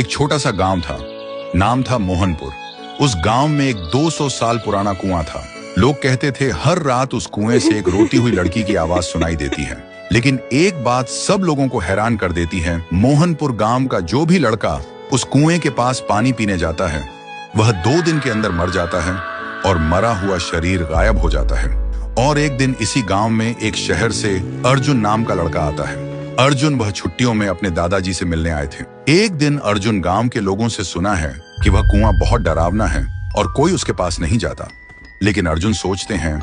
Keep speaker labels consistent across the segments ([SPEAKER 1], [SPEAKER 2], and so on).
[SPEAKER 1] एक छोटा सा गांव था, नाम था मोहनपुर। उस गांव में एक 200 साल पुराना कुआं था। लोग कहते थे हर रात उस कुएं से एक रोती हुई लड़की की आवाज सुनाई देती है। लेकिन एक बात सब लोगों को हैरान कर देती है, मोहनपुर गांव का जो भी लड़का उस कुएं के पास पानी पीने जाता है, वह 2 दिन के अंदर मर जाता है और मरा हुआ शरीर गायब हो जाता है। और एक दिन इसी गांव में एक शहर से अर्जुन नाम का लड़का आता है। अर्जुन वह छुट्टियों में अपने दादाजी से मिलने आए थे। एक दिन अर्जुन गांव के लोगों से सुना है कि वह कुआं बहुत डरावना है और कोई उसके पास नहीं जाता। लेकिन अर्जुन सोचते हैं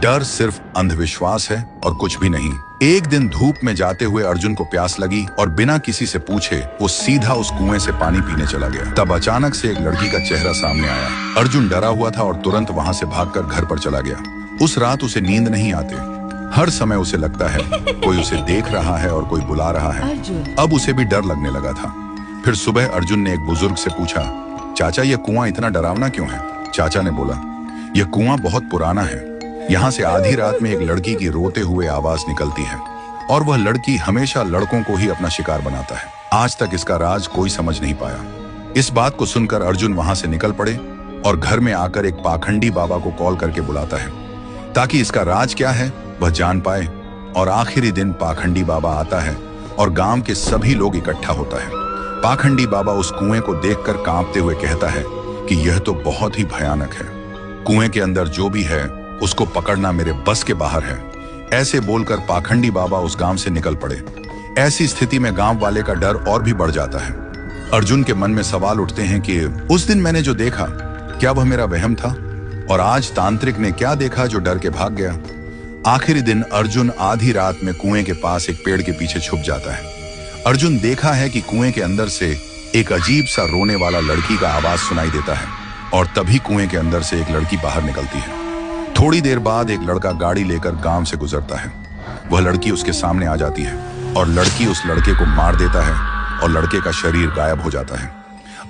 [SPEAKER 1] डर सिर्फ अंधविश्वास है और कुछ भी नहीं। एक दिन धूप में जाते हुए अर्जुन को प्यास लगी और बिना किसी से पूछे वो सीधा उस कुएं से पानी पीने चला गया। तब अचानक से एक लड़की का चेहरा सामने आया। अर्जुन डरा हुआ था और तुरंत वहां से भागकर घर पर चला गया। उस रात उसे नींद नहीं आती। हर समय उसे लगता है कोई उसे देख रहा है और कोई बुला रहा है। अब उसे भी डर लगने लगा था। फिर सुबह अर्जुन ने एक बुजुर्ग से पूछा, चाचा ये कुआं इतना डरावना क्यों है? चाचा ने बोला, यह कुआं बहुत पुराना है। यहाँ से आधी रात में एक लड़की की रोते हुए आवाज निकलती है और वह लड़की हमेशा लड़कों को ही अपना शिकार बनाता है। आज तक इसका राज कोई समझ नहीं पाया। इस बात को सुनकर अर्जुन वहां से निकल पड़े और घर में आकर एक पाखंडी बाबा को कॉल करके बुलाता है ताकि इसका राज क्या है वह जान पाए। और आखिरी दिन पाखंडी बाबा आता है और गांव के सभी लोग इकट्ठा होता है। पाखंडी बाबा उस कुएं को देखकर कांपते हुए कहता है कि यह तो बहुत ही भयानक है। कुएं के अंदर जो भी है उसको पकड़ना मेरे बस के बाहर है। ऐसे बोलकर पाखंडी बाबा उस गांव से निकल पड़े। ऐसी स्थिति में गांव वाले का डर और भी बढ़ जाता है। अर्जुन के मन में सवाल उठते हैं कि उस दिन मैंने जो देखा क्या वह मेरा वहम था, और आज तांत्रिक ने क्या देखा जो डर के भाग गया। आखिरी दिन अर्जुन आधी रात में कुएं के पास एक पेड़ के पीछे छुप जाता है। अर्जुन देखा है कि कुएं के अंदर से एक अजीब सा रोने वाला लड़की का आवाज सुनाई देता है और तभी कुएं के अंदर से एक लड़की बाहर निकलती है। थोड़ी देर बाद एक लड़का गाड़ी लेकर गांव से गुजरता है। वह लड़की उसके सामने आ जाती है और लड़की उस लड़के को मार देता है और लड़के का शरीर गायब हो जाता है।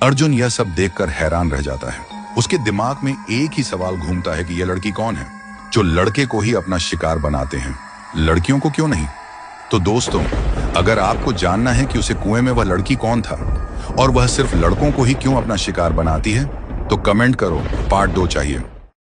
[SPEAKER 1] अर्जुन यह सब देखकर हैरान रह जाता है। उसके दिमाग में एक ही सवाल घूमता है कि यह लड़की कौन है जो लड़के को ही अपना शिकार बनाते हैं, लड़कियों को क्यों नहीं? तो दोस्तों, अगर आपको जानना है कि उसे कुएं में वह लड़की कौन था और वह सिर्फ लड़कों को ही क्यों अपना शिकार बनाती है, तो कमेंट करो, पार्ट 2 चाहिए।